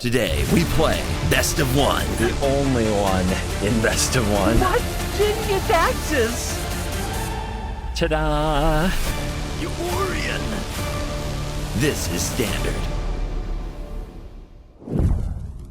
Today, we play Best of One. The only one in Best of One. What? Genius axes! Ta-da! Eurian! This is Standard.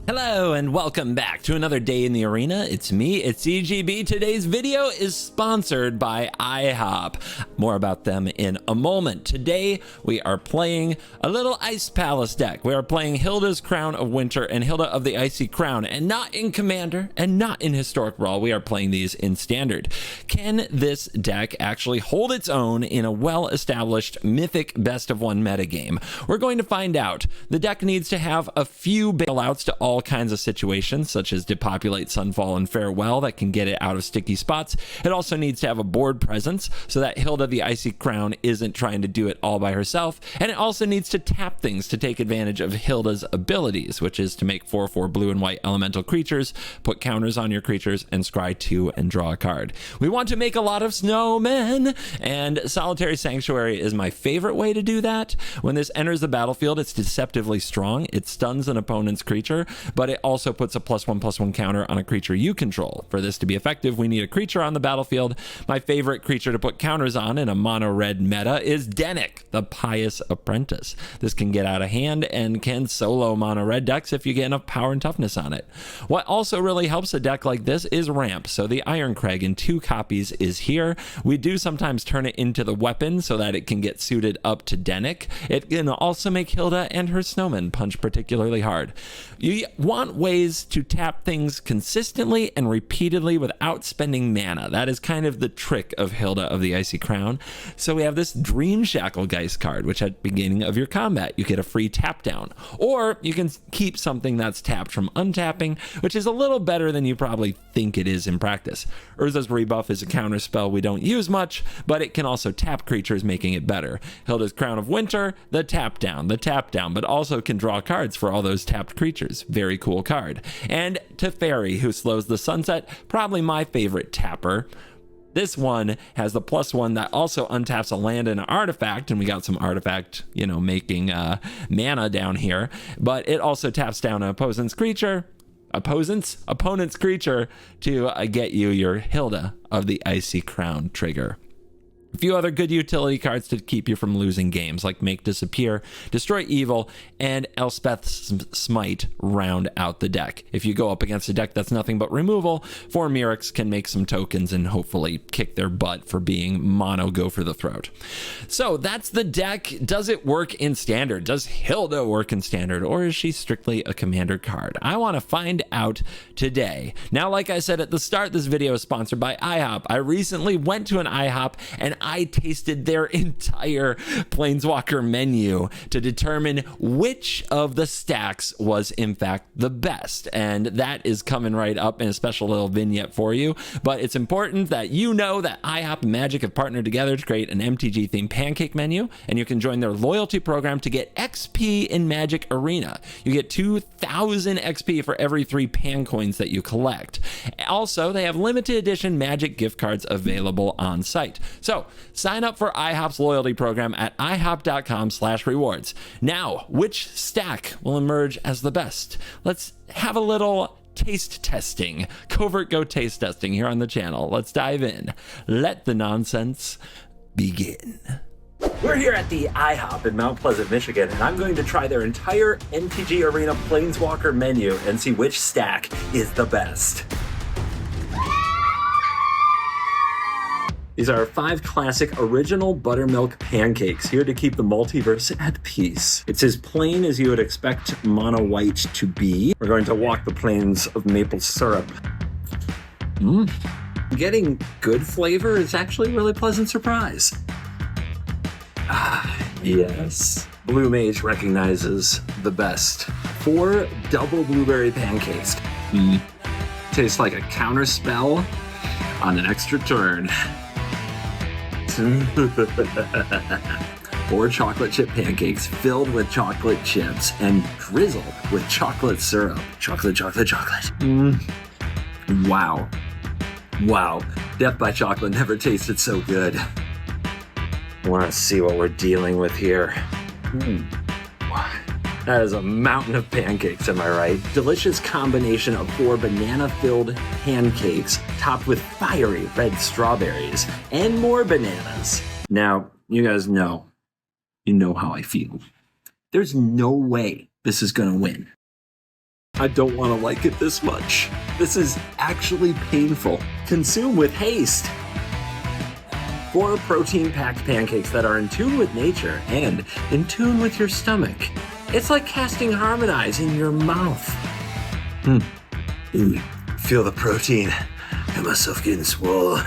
Hello and welcome back to another day in the arena. It's me, it's CGB. Today's video is sponsored by IHOP. More about them in a moment. Today we are playing a little Ice Palace deck. We are playing Hylda's Crown of Winter and Hylda of the Icy Crown, and not in Commander and not in Historic Brawl. We are playing these in Standard. Can this deck actually hold its own in a well-established Mythic Best of One metagame? We're going to find out. The deck needs to have a few bailouts to all kinds of situations, such as Depopulate, Sunfall, and Farewell that can get it out of sticky spots. It also needs to have a board presence so that Hylda the Icy Crown isn't trying to do it all by herself. And it also needs to tap things to take advantage of Hylda's abilities, which is to make 4/4 blue and white elemental creatures, put counters on your creatures, and scry 2 and draw a card. We want to make a lot of snowmen, and Solitary Sanctuary is my favorite way to do that. When this enters the battlefield, it's deceptively strong. It stuns an opponent's creature, but it also puts a +1/+1 counter on a creature you control. For this to be effective, we need a creature on the battlefield. My favorite creature to put counters on in a mono-red meta is Dennick, the Pious Apprentice. This can get out of hand and can solo mono-red decks if you get enough power and toughness on it. What also really helps a deck like this is ramp. So the Iron Crag in 2 copies is here. We do sometimes turn it into the weapon so that it can get suited up to Dennick. It can also make Hylda and her snowmen punch particularly hard. You want ways to tap things consistently and repeatedly without spending mana. That is kind of the trick of Hylda of the Icy Crown. So we have this Dream Shacklegeist card, which at the beginning of your combat, you get a free tap down. Or you can keep something that's tapped from untapping, which is a little better than you probably think it is in practice. Urza's Rebuff is a counter spell we don't use much, but it can also tap creatures, making it better. Hylda's Crown of Winter, the tap down, but also can draw cards for all those tapped creatures. Very cool card. And Teferi, who slows the sunset, probably my favorite tapper. This one has the +1 that also untaps a land and an artifact, and we got some artifact, making mana down here, but it also taps down an opponent's creature to get you your Hylda of the Icy Crown trigger. A few other good utility cards to keep you from losing games, like Make Disappear, Destroy Evil, and Elspeth's Smite round out the deck. If you go up against a deck that's nothing but removal, 4 Mirrex can make some tokens and hopefully kick their butt for being mono go for the throat. So that's the deck. Does it work in Standard? Does Hylda work in Standard, or is she strictly a Commander card? I want to find out today. Now, like I said at the start, this video is sponsored by IHOP. I recently went to an IHOP and I tasted their entire Planeswalker menu to determine which of the stacks was in fact the best. And that is coming right up in a special little vignette for you. But it's important that you know that IHOP and Magic have partnered together to create an MTG themed pancake menu, and you can join their loyalty program to get XP in Magic Arena. You get 2,000 XP for every 3 pan coins that you collect. Also, they have limited edition Magic gift cards available on site. So sign up for IHOP's loyalty program at ihop.com/rewards. Now, which stack will emerge as the best? Let's have a little taste testing. Covert Go taste testing here on the channel. Let's dive in. Let the nonsense begin. We're here at the IHOP in Mount Pleasant, Michigan, and I'm going to try their entire MTG Arena Planeswalker menu and see which stack is the best. These are 5 classic original buttermilk pancakes, here to keep the multiverse at peace. It's as plain as you would expect mono white to be. We're going to walk the plains of maple syrup. Getting good flavor is actually a really pleasant surprise. Yes. Blue Mage recognizes the best. 4 double blueberry pancakes. Tastes like a counter spell on an extra turn. 4 chocolate chip pancakes filled with chocolate chips and drizzled with chocolate syrup. Chocolate. Wow. Death by chocolate never tasted so good. I want to see what we're dealing with here. That is a mountain of pancakes, am I right? Delicious combination of 4 banana-filled pancakes topped with fiery red strawberries and more bananas. Now, you guys know, you know how I feel. There's no way this is gonna win. I don't want to like it this much. This is actually painful. Consume with haste. 4 protein-packed pancakes that are in tune with nature and in tune with your stomach. It's like casting Harmonize in your mouth. Feel the protein. Feel myself getting swole.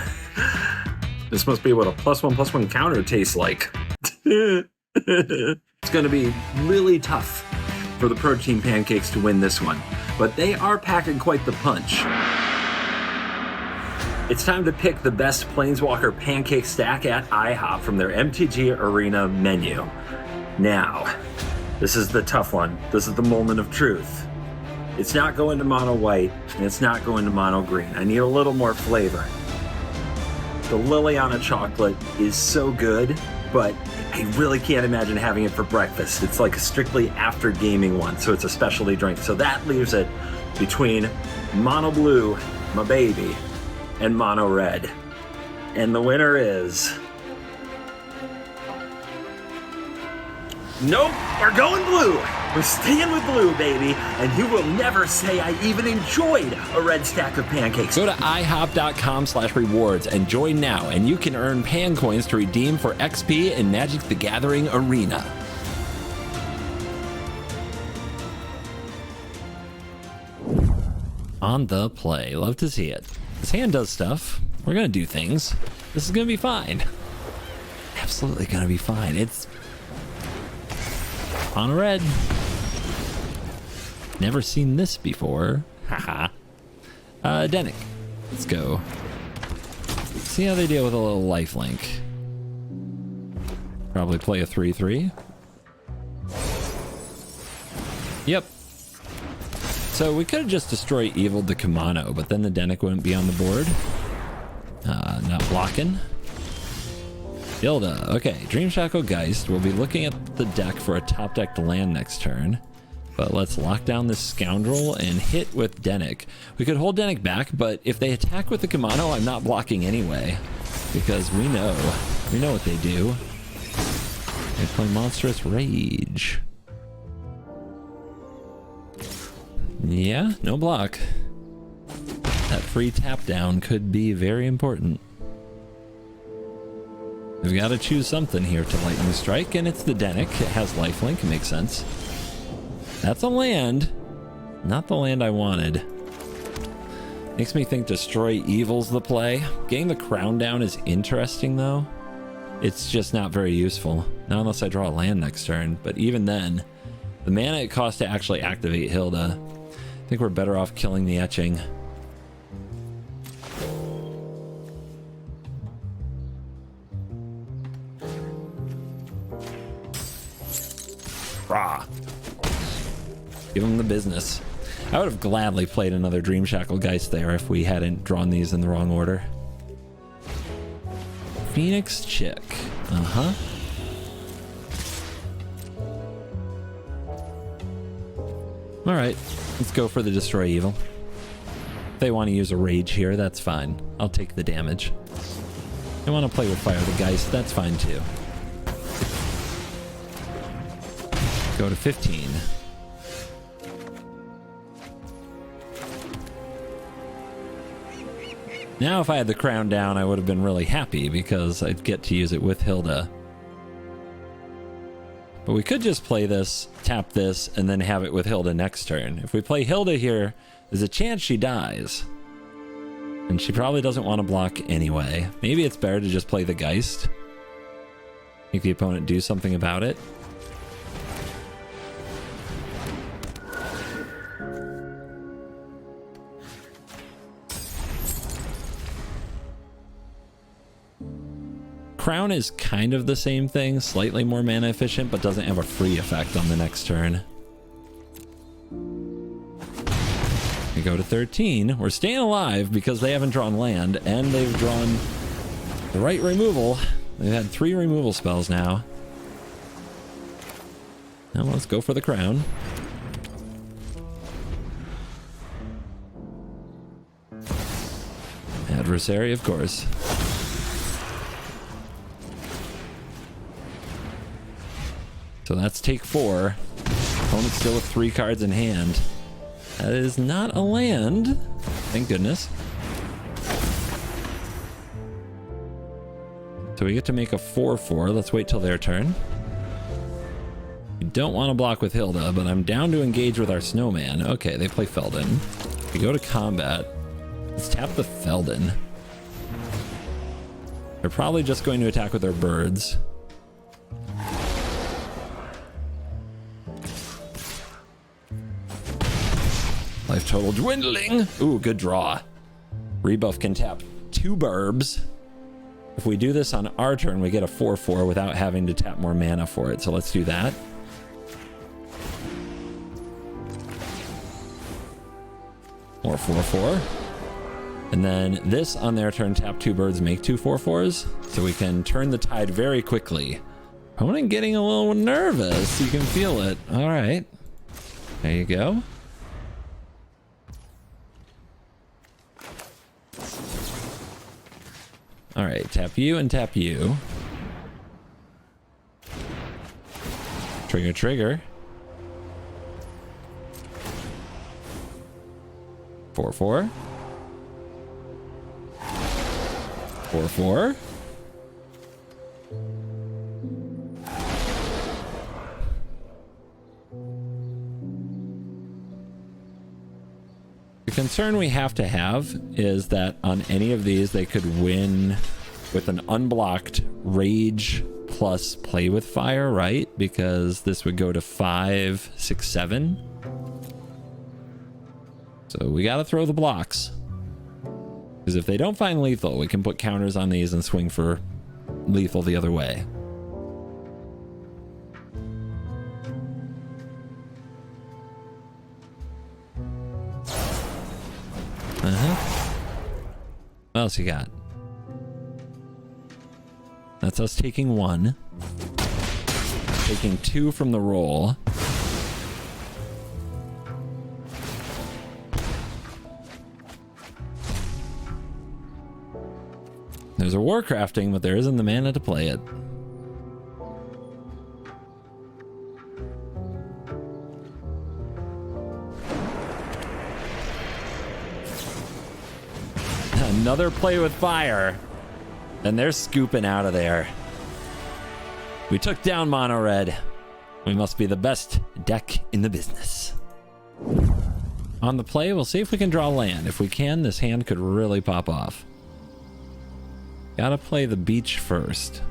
This must be what a +1/+1 counter tastes like. It's gonna be really tough for the protein pancakes to win this one, but they are packing quite the punch. It's time to pick the best Planeswalker pancake stack at IHOP from their MTG Arena menu. Now, this is the tough one. This is the moment of truth. It's not going to mono white, and it's not going to mono green. I need a little more flavor. The Liliana chocolate is so good, but I really can't imagine having it for breakfast. It's like a strictly after gaming one, so it's a specialty drink. So that leaves it between mono blue, my baby, and mono red. And the winner is... Nope, we're going blue. We're staying with blue, baby, and you will never say I even enjoyed a red stack of pancakes. Go to ihop.com/rewards and join now, and you can earn pan coins to redeem for XP in Magic the Gathering Arena. On the play. Love to see it. This hand does stuff. We're going to do things. This is going to be fine. Absolutely going to be fine. It's on a red. Never seen this before. Haha. Denick. Let's go. See how they deal with a little lifelink. Probably play a 3/3. Yep. So we could have just destroyed Evil the Kamano, but then the Denick wouldn't be on the board. Not blocking. Hylda. Okay, Dream Shackle Geist. We'll be looking at the deck for a top deck land next turn. But let's lock down this Scoundrel and hit with Denick. We could hold Denick back, but if they attack with the Kamano, I'm not blocking anyway. Because we know what they do. They play Monstrous Rage. Yeah, no block. That free tap down could be very important. We've got to choose something here to Lightning Strike, and it's the Denick. It has lifelink, it makes sense. That's a land. Not the land I wanted. Makes me think Destroy Evil's the play. Getting the Crown down is interesting, though. It's just not very useful. Not unless I draw a land next turn. But even then, the mana it costs to actually activate Hylda, I think we're better off killing the Etching. Rah. Give him the business. I would have gladly played another Dream Shackle Geist there if we hadn't drawn these in the wrong order. Phoenix Chick. Uh-huh. Alright, let's go for the Destroy Evil. If they want to use a Rage here, that's fine. I'll take the damage. They want to play with Fire the Geist, that's fine too. Go to 15. Now if I had the Crown down, I would have been really happy because I'd get to use it with Hylda. But we could just play this, tap this, and then have it with Hylda next turn. If we play Hylda here, there's a chance she dies. And she probably doesn't want to block anyway. Maybe it's better to just play the Geist. Make the opponent do something about it. Crown is kind of the same thing, slightly more mana efficient, but doesn't have a free effect on the next turn. We go to 13. We're staying alive because they haven't drawn land, and they've drawn the right removal. They've had 3 removal spells now. Now let's go for the crown. Adversary, of course. So that's take 4. Opponent's still with 3 cards in hand. That is not a land. Thank goodness. So we get to make a 4/4. Let's wait till their turn. We don't want to block with Hylda, but I'm down to engage with our snowman. Okay, they play Feldon. We go to combat. Let's tap the Feldon. They're probably just going to attack with their birds. Life total dwindling. Ooh, good draw. Rebuff can tap 2 burbs. If we do this on our turn, we get a 4/4 without having to tap more mana for it. So let's do that. More 4/4. And then this on their turn, tap 2 birds, make 2 4/4s. So we can turn the tide very quickly. Opponent getting a little nervous. You can feel it. All right. There you go. All right, tap you and tap you. Trigger, trigger. 4/4. 4/4. The concern we have to have is that on any of these, they could win with an unblocked rage plus play with fire, right? Because this would go to 5, 6, 7. So we got to throw the blocks. Because if they don't find lethal, we can put counters on these and swing for lethal the other way. What else you got? That's us taking 1. Taking 2 from the roll. There's a Warcrafting, but there isn't the mana to play it. Another play with fire. And they're scooping out of there. We took down Mono Red. We must be the best deck in the business. On the play, we'll see if we can draw land. If we can, this hand could really pop off. Gotta play the beach first.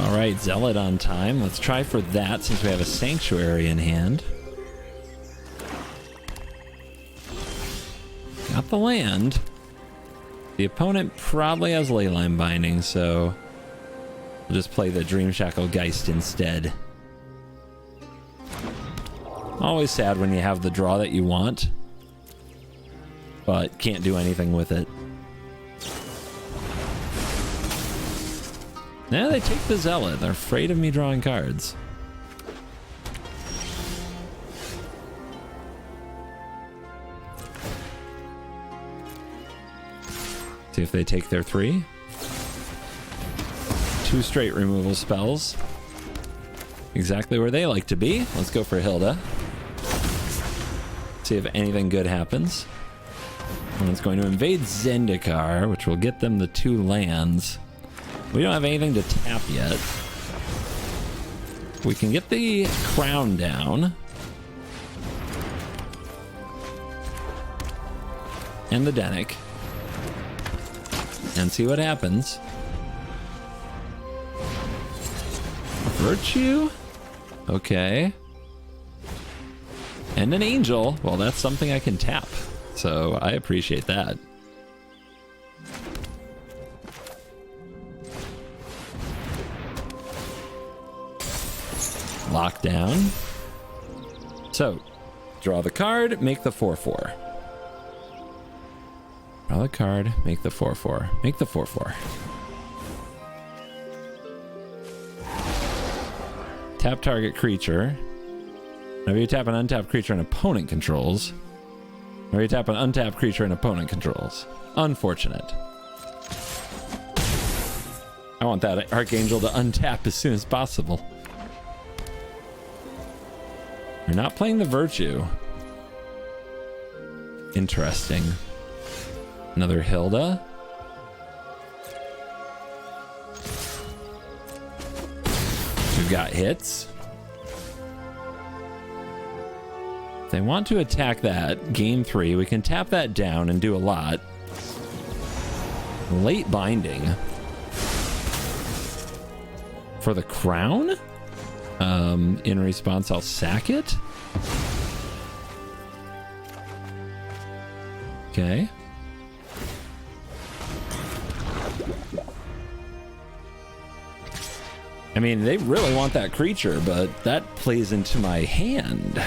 All right, Zealot on time. Let's try for that since we have a Sanctuary in hand. Got the land. The opponent probably has Leyline Binding, so we'll just play the Dream Shackle Geist instead. Always sad when you have the draw that you want, but can't do anything with it. Now they take the Zealot. They're afraid of me drawing cards. See if they take their 3. 2 straight removal spells. Exactly where they like to be. Let's go for Hylda. See if anything good happens. And it's going to invade Zendikar, which will get them the 2 lands. We don't have anything to tap yet. We can get the crown down. And the Denic. And see what happens. Virtue? Okay. And an Angel. Well, that's something I can tap. So I appreciate that. Lockdown. So, draw the card, make the 4/4. Draw the card. Make the 4/4. Make the 4/4. Tap target creature. Whenever you tap an untapped creature an opponent controls. Whenever you tap an untapped creature an opponent controls. Unfortunate. I want that Archangel to untap as soon as possible. You're not playing the Virtue. Interesting. Another Hylda. We've got hits. If they want to attack that, game 3, we can tap that down and do a lot. Late binding. For the crown? In response, I'll sack it. Okay. I mean, they really want that creature, but that plays into my hand.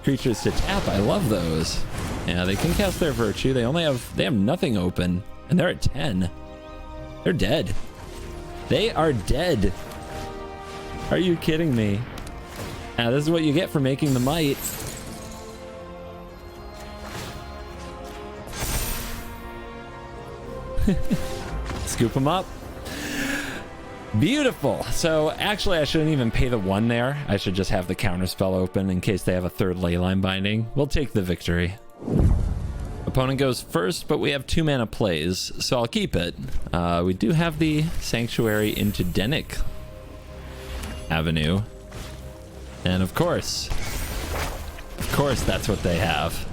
Creatures to tap, I love those. Yeah, they can cast their Virtue. They have nothing open, and they're at 10. They're dead. They are dead. Are you kidding me? Yeah, this is what you get for making the might. Scoop them up. Beautiful. So actually I shouldn't even pay the 1 there. I should just have the counterspell open in case they have a 3rd Leyline Binding. We'll take the victory. Opponent goes first, but we have 2 mana plays, so I'll keep it. We do have the Sanctuary into Denic avenue. And of course that's what they have.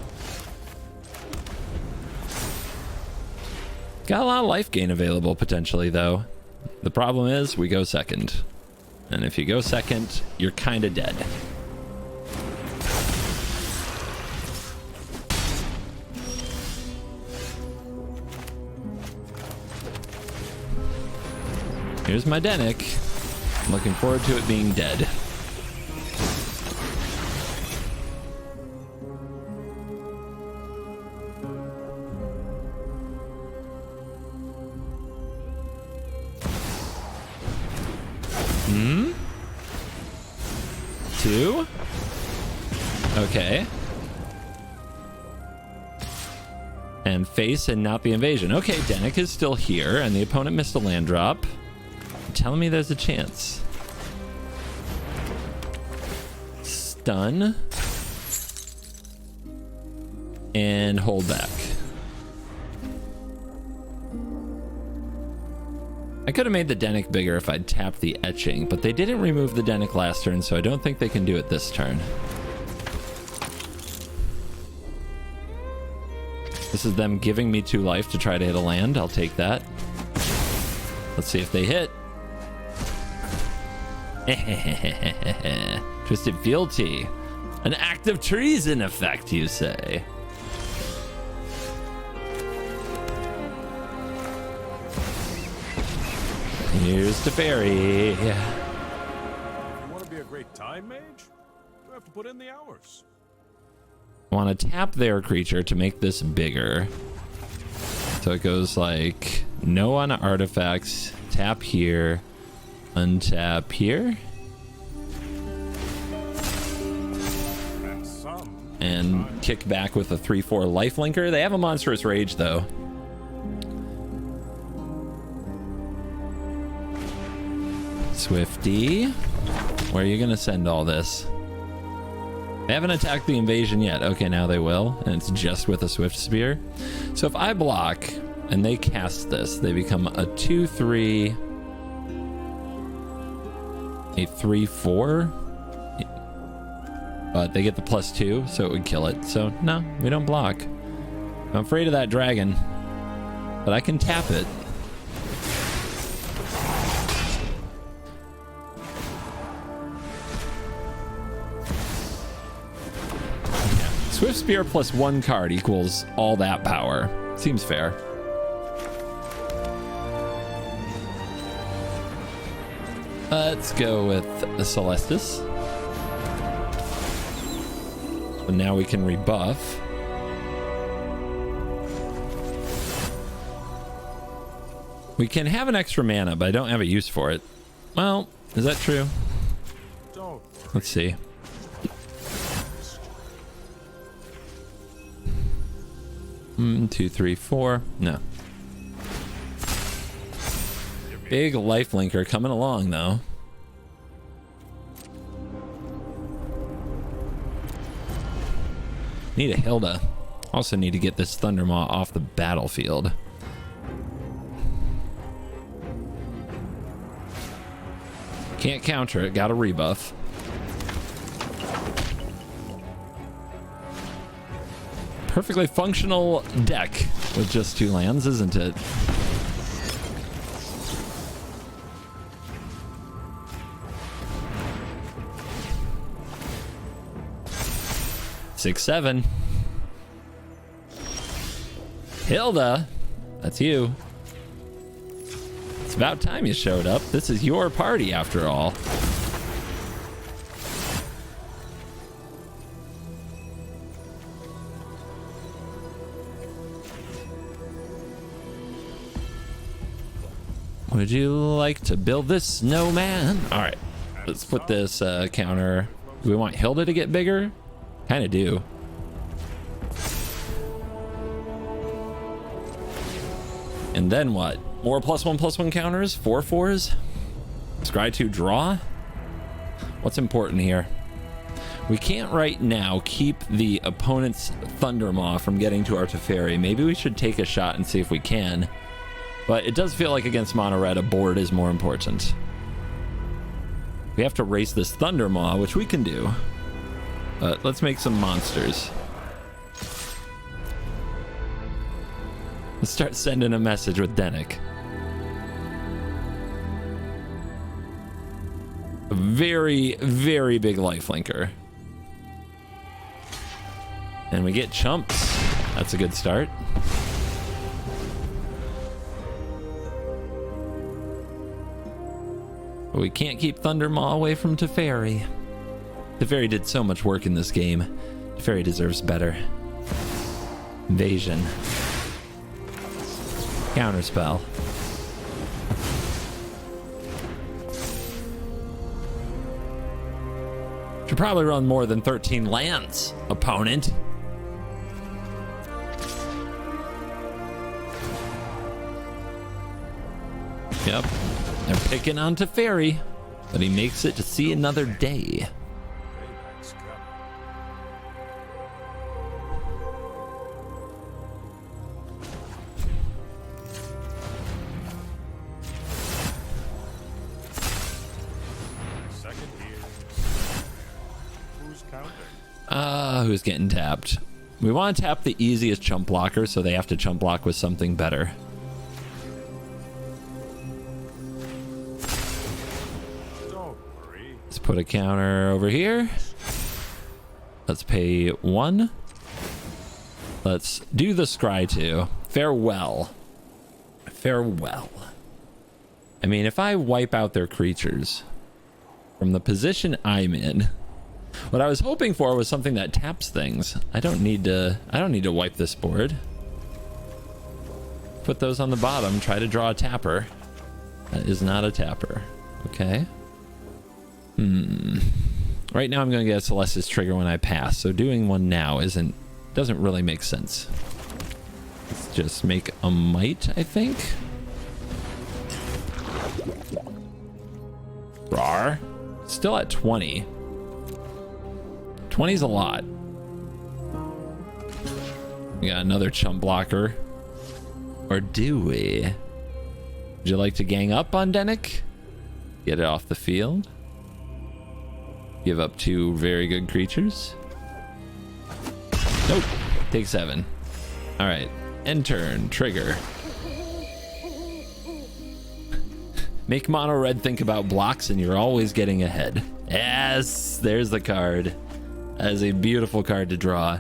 Got a lot of life gain available potentially though. The problem is we go second. And if you go second, you're kind of dead. Here's my Denic. I'm looking forward to it being dead. Two. Okay. And face and not the invasion. Okay, Denic is still here, and the opponent missed a land drop. Telling me there's a chance. Stun. And hold back. I could have made the Denic bigger if I'd tapped the etching, but they didn't remove the Denic last turn, so I don't think they can do it this turn. This is them giving me 2 life to try to hit a land. I'll take that. Let's see if they hit. Twisted Fealty. An act of treason effect, you say? Here's to Fairy. You want to be a great time mage? You have to put in the hours. I want to tap their creature to make this bigger. So it goes like no on artifacts, tap here, untap here. And kick back with a 3/4 lifelinker. They have a monstrous rage though. Swifty, where are you gonna send all this? They haven't attacked the invasion yet. Okay, now they will, and it's just with a Swift Spear. So if I block and they cast this, they become a 2/3, a 3/4, but they get the +2, so it would kill it. So no, we don't block. I'm afraid of that dragon, but I can tap it. Swift Spear plus 1 card equals all that power. Seems fair. Let's go with a Celestis. So now we can rebuff. We can have an extra mana, but I don't have a use for it. Well, is that true? Don't Let's see. Two, three, four. No. Big lifelinker coming along, though. Need a Hylda. Also need to get this Thundermaw off the battlefield. Can't counter it, got a rebuff. Perfectly functional deck with just 2 lands, isn't it? Six, 7. Hylda, that's you. It's about time you showed up. This is your party after all. Would you like to build this snowman? All right, let's put this counter. Do we want Hylda to get bigger? Kind of do. And then what? More +1/+1 counters? 4/4s? Scry 2 draw? What's important here? We can't right now keep the opponent's Thundermaw from getting to our Teferi. Maybe we should take a shot and see if we can. But it does feel like against Monored, a board is more important. We have to race this Thundermaw, which we can do. But let's make some monsters. Let's start sending a message with Dennick. A very, very big lifelinker. And we get chumps. That's a good start. But we can't keep Thundermaw away from Teferi. Teferi did so much work in this game. Teferi deserves better. Invasion. Counterspell. Should probably run more than 13 lands, opponent. Yep, they're picking on Teferi, but he makes it to see another day. Who's getting tapped? We want to tap the easiest chump blocker, so they have to chump block with something better. Don't worry. Let's put a counter over here. Let's pay 1. Let's do the scry 2. Farewell. Farewell. I mean, if I wipe out their creatures from the position I'm in, what I was hoping for was something that taps things. I don't need to wipe this board. Put those on the bottom, try to draw a tapper. That is not a tapper. Okay. Right now I'm going to get a Celestis trigger when I pass, so doing one now doesn't really make sense. Let's just make a might, I think. Rar. Still at 20. 20's a lot. We got another chump blocker. Or do we? Would you like to gang up on Dennick? Get it off the field? Give up 2 very good creatures? Nope. Take 7. Alright. End turn. Trigger. Make mono red think about blocks and you're always getting ahead. Yes! There's the card. That is a beautiful card to draw.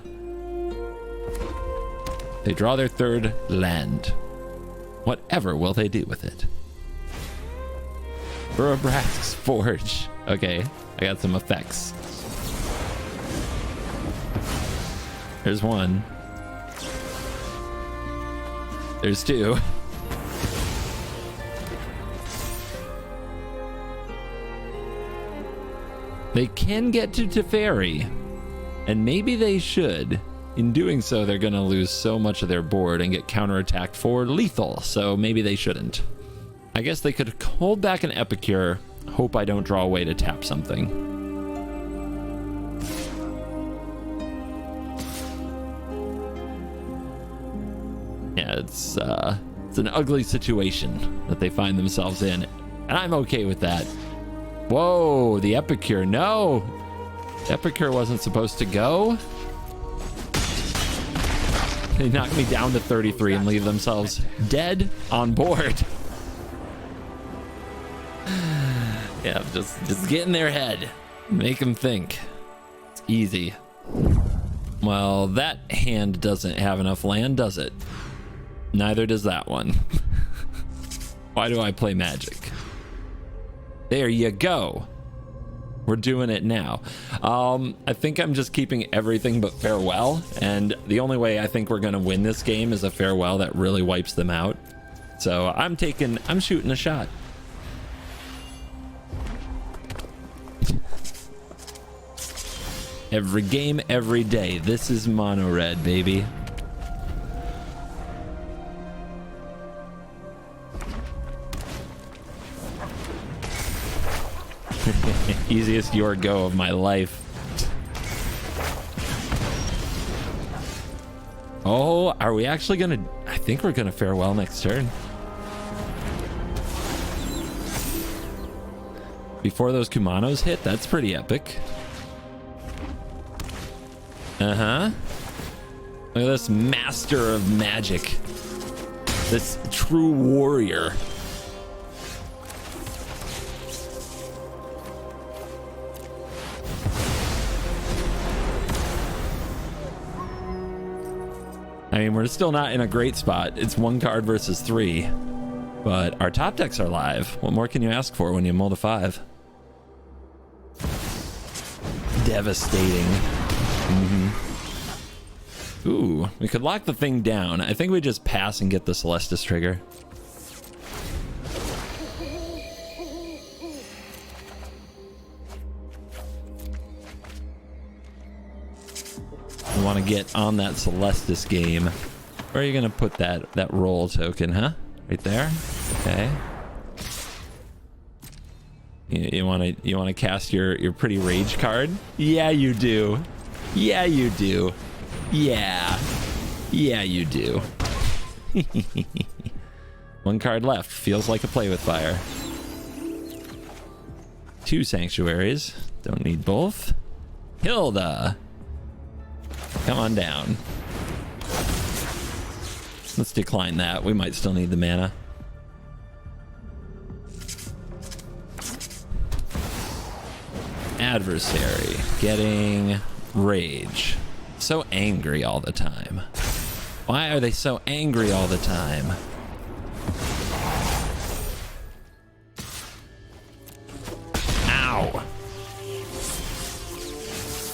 They draw their 3rd land. Whatever will they do with it? Burabrax's Forge. Okay, I got some effects. There's 1. There's 2. They can get to Teferi, and maybe they should. In doing so, they're going to lose so much of their board and get counterattacked for lethal, so maybe they shouldn't. I guess they could hold back an Epicure, hope I don't draw away to tap something. Yeah, it's an ugly situation that they find themselves in, and I'm okay with that. Whoa, the Epicure, no! The Epicure wasn't supposed to go. They knock me down to 33 and leave themselves dead on board. Yeah, just get in their head. Make them think. It's easy. Well, that hand doesn't have enough land, does it? Neither does that one. Why do I play Magic? There you go. We're doing it now. I think I'm just keeping everything but Farewell, and the only way I think we're gonna win this game is a Farewell that really wipes them out. So I'm shooting a shot. Every game, every day. This is Monored, baby. Easiest your go of my life. Oh, are we actually gonna? I think we're gonna Farewell next turn. Before those Kumanos hit, that's pretty epic. Uh-huh. Look at this master of magic. This true warrior. I mean, we're still not in a great spot. It's 1 card versus 3. But our top decks are live. What more can you ask for when you mull to 5? Devastating. Ooh, we could lock the thing down. I think we just pass and get the Celestis trigger. We want to get on that Celestis game. Where are you gonna put that roll token, huh? Right there? Okay. You wanna cast your pretty rage card? Yeah, you do. Yeah, you do. Yeah. Yeah, you do. 1 card left. Feels like a play with fire. 2 sanctuaries. Don't need both. Hylda. Come on down. Let's decline that. We might still need the mana. Adversary. Getting rage. So angry all the time. Why are they so angry all the time? Ow.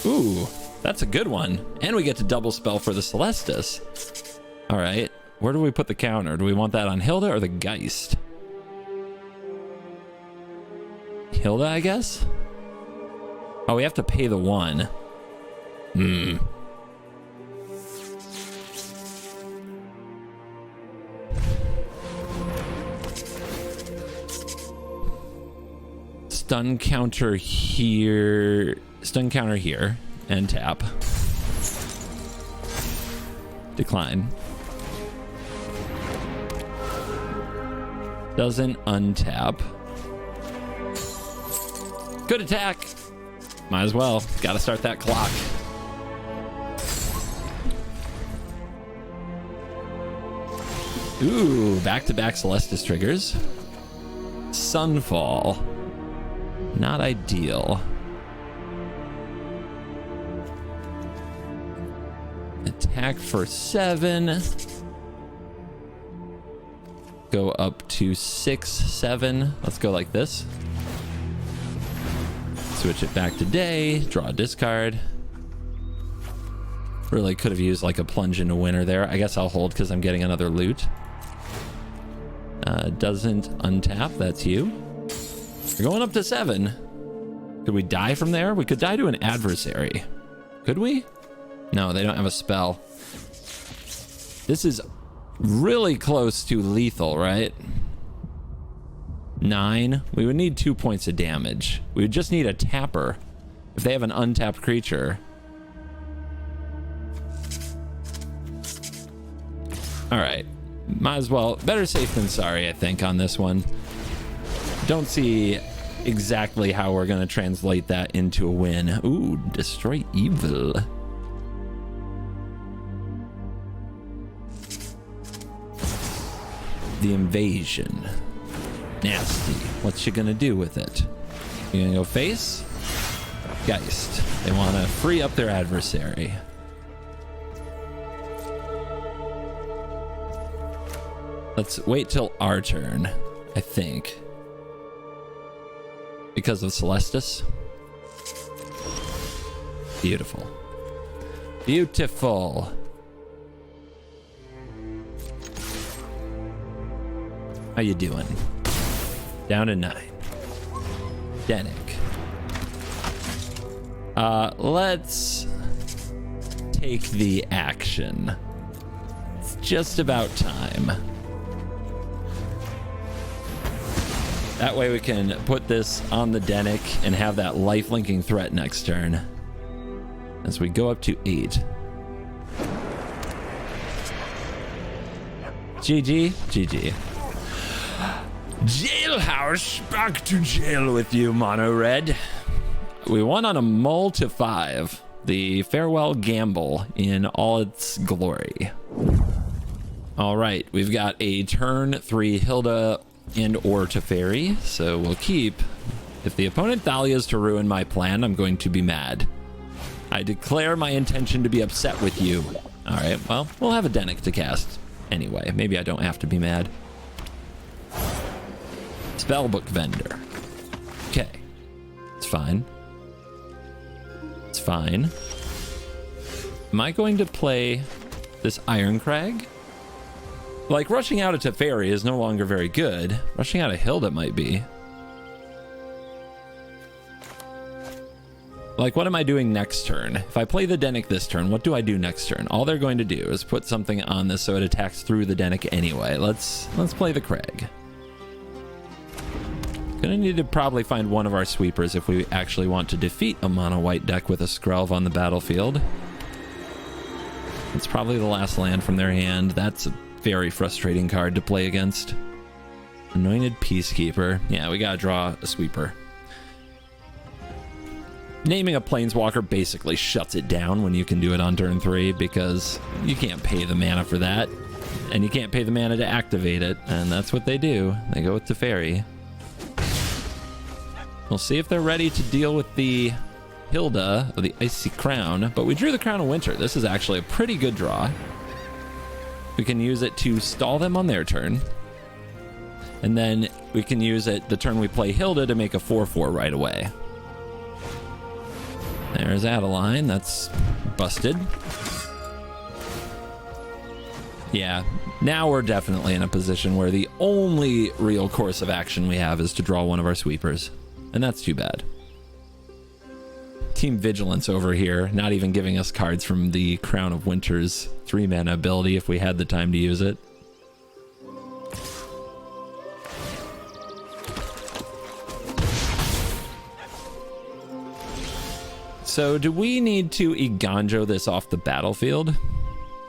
Ooh, that's a good one. And we get to double spell for the Celestis. All right. Where do we put the counter? Do we want that on Hylda or the Geist? Hylda, I guess? Oh, we have to pay the 1. Stun counter here. Stun counter here. And tap. Decline. Doesn't untap. Good attack. Might as well. Gotta start that clock. Ooh, back-to-back Celestis triggers. Sunfall. Not ideal. Attack for 7. Go up to 6, 7. Let's go like this. Switch it back to day. Draw a discard. Really could have used like a plunge into winter there. I guess I'll hold because I'm getting another loot. Doesn't untap. That's you. You're going up to 7. Could we die from there? We could die to an adversary. Could we? No, they don't have a spell. This is really close to lethal, right? 9. We would need 2 points of damage. We would just need a tapper if they have an untapped creature. All right. Might as well. Better safe than sorry, I think, on this one. Don't see exactly how we're going to translate that into a win. Ooh, destroy evil. The invasion. Nasty. What's she going to do with it? You going to go face? Geist. They want to free up their adversary. Let's wait till our turn, I think. Because of Celestis. Beautiful. Beautiful. How you doing? Down to 9. Denick. Let's take the action. It's just about time. That way we can put this on the Denick and have that life-linking threat next turn. As we go up to 8. GG. GG. Jailhouse, back to jail with you, Monored. We won on a mull to 5. The farewell gamble in all its glory. All right, we've got a turn 3 Hylda and or Teferi, so we'll keep. If the opponent Thalia's to ruin my plan, I'm going to be mad. I declare my intention to be upset with you. All right, well, we'll have a Denick to cast anyway. Maybe I don't have to be mad. Spellbook vendor. Okay, it's fine. It's fine. Am I going to play this Iron Crag? Like, rushing out a Teferi is no longer very good. Rushing out a Hylda might be. Like, what am I doing next turn? If I play the Denick this turn, what do I do next turn? All they're going to do is put something on this so it attacks through the Denick anyway. Let's play the Crag. Gonna need to probably find one of our sweepers if we actually want to defeat a mono-white deck with a Skrelv on the battlefield. It's probably the last land from their hand. That's a very frustrating card to play against. Anointed Peacekeeper. Yeah, we gotta draw a sweeper. Naming a Planeswalker basically shuts it down when you can do it on turn 3 because you can't pay the mana for that. And you can't pay the mana to activate it. And that's what they do. They go with Teferi. We'll see if they're ready to deal with the Hylda of the Icy Crown. But we drew the Crown of Winter. This is actually a pretty good draw. We can use it to stall them on their turn. And then we can use it the turn we play Hylda to make a 4/4 right away. There's Adeline. That's busted. Yeah, now we're definitely in a position where the only real course of action we have is to draw one of our sweepers. And that's too bad. Team Vigilance over here, not even giving us cards from the Crown of Winter's 3-mana ability if we had the time to use it. So do we need to Iganjo this off the battlefield?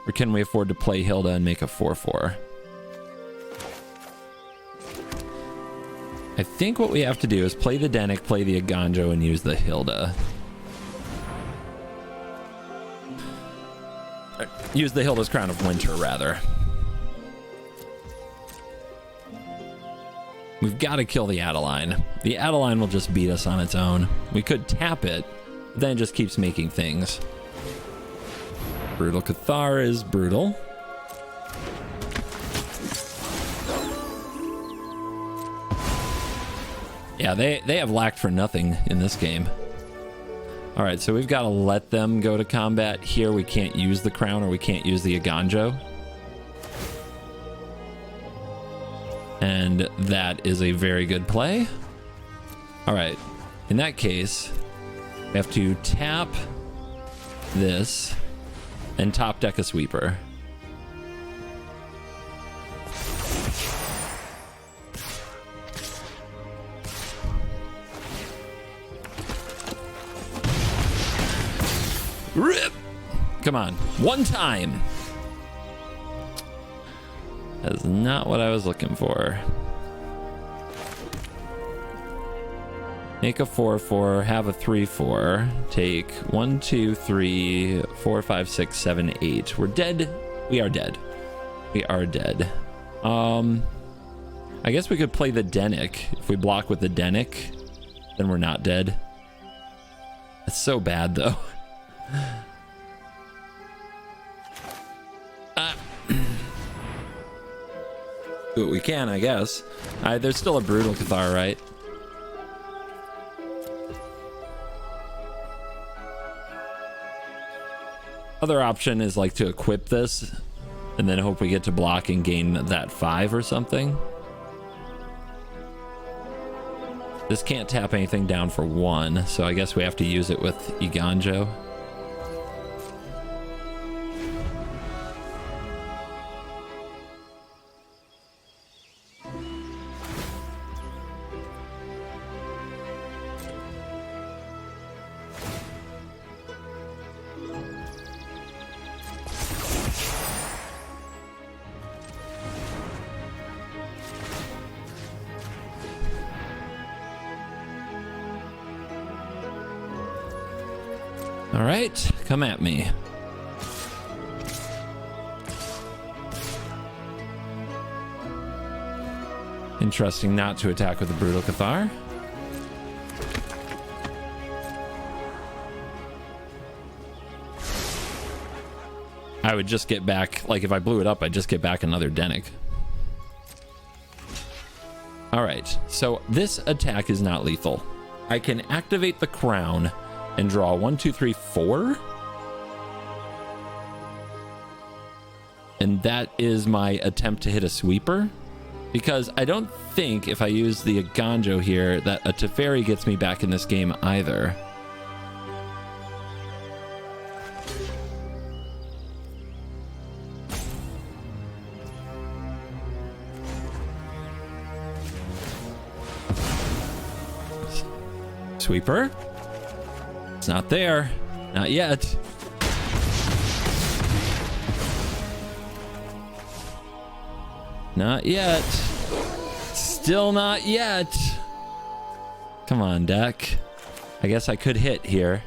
Or can we afford to play Hylda and make a 4/4? I think what we have to do is play the Denick, play the Iganjo, and use the Hylda. Use the Hylda's Crown of Winter, rather. We've got to kill the Adeline. The Adeline will just beat us on its own. We could tap it, but then it just keeps making things. Brutal Cathar is brutal. Yeah, they have lacked for nothing in this game. All right, so we've got to let them go to combat. Here we can't use the Crown or we can't use the Iganjo. And that is a very good play. All right, In that case, we have to tap this and top deck a sweeper. Rip! Come on, one time. That is not what I was looking for. Make a 4/4, have a 3/4. Take 1, 2, 3, 4, 5, 6, 7, 8. We're dead. We are dead. We are dead. I guess we could play the Denic. If we block with the Denic, then we're not dead. It's so bad though. Do what we can, I guess. There's still a Brutal Cathar, right? Other option is like to equip this and then hope we get to block and gain that 5 or something. This can't tap anything down for 1, so I guess we have to use it with Iganjo. All right, come at me. Interesting not to attack with the Brutal Cathar. I would just get back, like if I blew it up, I'd just get back another Denic. All right, so this attack is not lethal. I can activate the crown and draw 1, 2, 3, 4. And that is my attempt to hit a sweeper. Because I don't think if I use the Iganjo here that a Teferi gets me back in this game either. Sweeper? It's not there. Not yet. Not yet. Still not yet. Come on, deck. I guess I could hit here.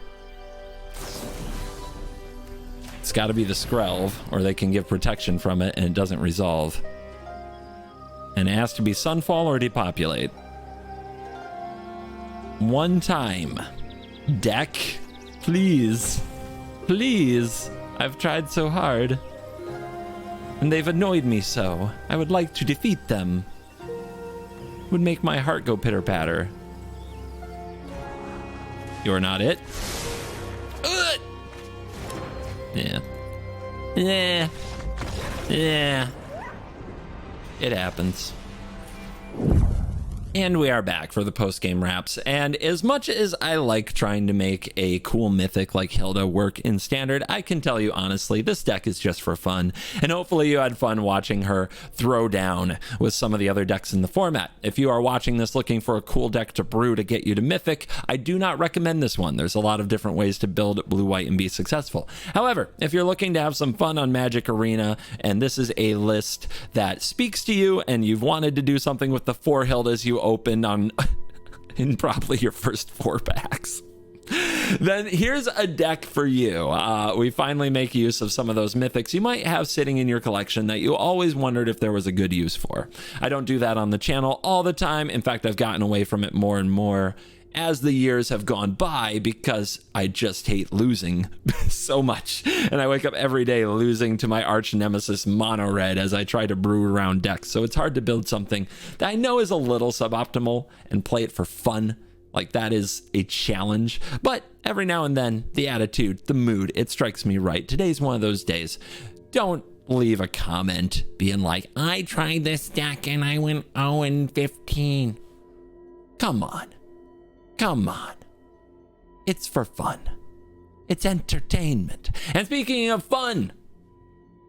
It's got to be the Skrelv, or they can give protection from it and it doesn't resolve. And it has to be Sunfall or Depopulate. One time. Deck, please. Please. I've tried so hard. And they've annoyed me so. I would like to defeat them. Would make my heart go pitter-patter. You're not it. Yeah. Yeah. Yeah. It happens. And we are back for the post-game wraps, and as much as I like trying to make a cool mythic like Hylda work in Standard, I can tell you honestly, this deck is just for fun, and hopefully you had fun watching her throw down with some of the other decks in the format. If you are watching this looking for a cool deck to brew to get you to Mythic, I do not recommend this one. There's a lot of different ways to build blue-white and be successful. However, if you're looking to have some fun on Magic Arena, and this is a list that speaks to you, and you've wanted to do something with the 4 Hyldas you opened on in probably your first 4 packs, then here's a deck for you. We finally make use of some of those mythics you might have sitting in your collection that you always wondered if there was a good use for. I don't do that on the channel all the time. In fact, I've gotten away from it more and more as the years have gone by because I just hate losing so much. And I wake up every day losing to my arch nemesis Monored as I try to brew around decks. So it's hard to build something that I know is a little suboptimal and play it for fun. Like, that is a challenge. But every now and then, the attitude, the mood, it strikes me right. Today's one of those days. Don't leave a comment being like, I tried this deck and I went 0-15. Come on. Come on. It's for fun. It's entertainment. And speaking of fun,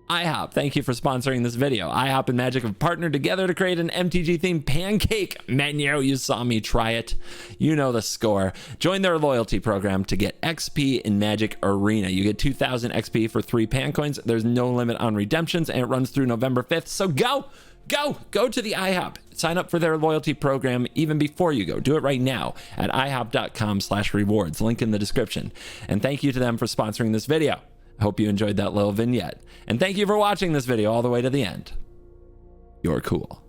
IHOP, thank you for sponsoring this video. IHOP and Magic have partnered together to create an MTG-themed pancake menu. You saw me try it. You know the score. Join their loyalty program to get XP in Magic Arena. You get 2,000 XP for 3 pan coins. There's no limit on redemptions, and it runs through November 5th. So go to the IHOP. Sign up for their loyalty program even before you go. Do it right now at ihop.com/rewards. Link in the description. And thank you to them for sponsoring this video. I hope you enjoyed that little vignette. And thank you for watching this video all the way to the end. You're cool.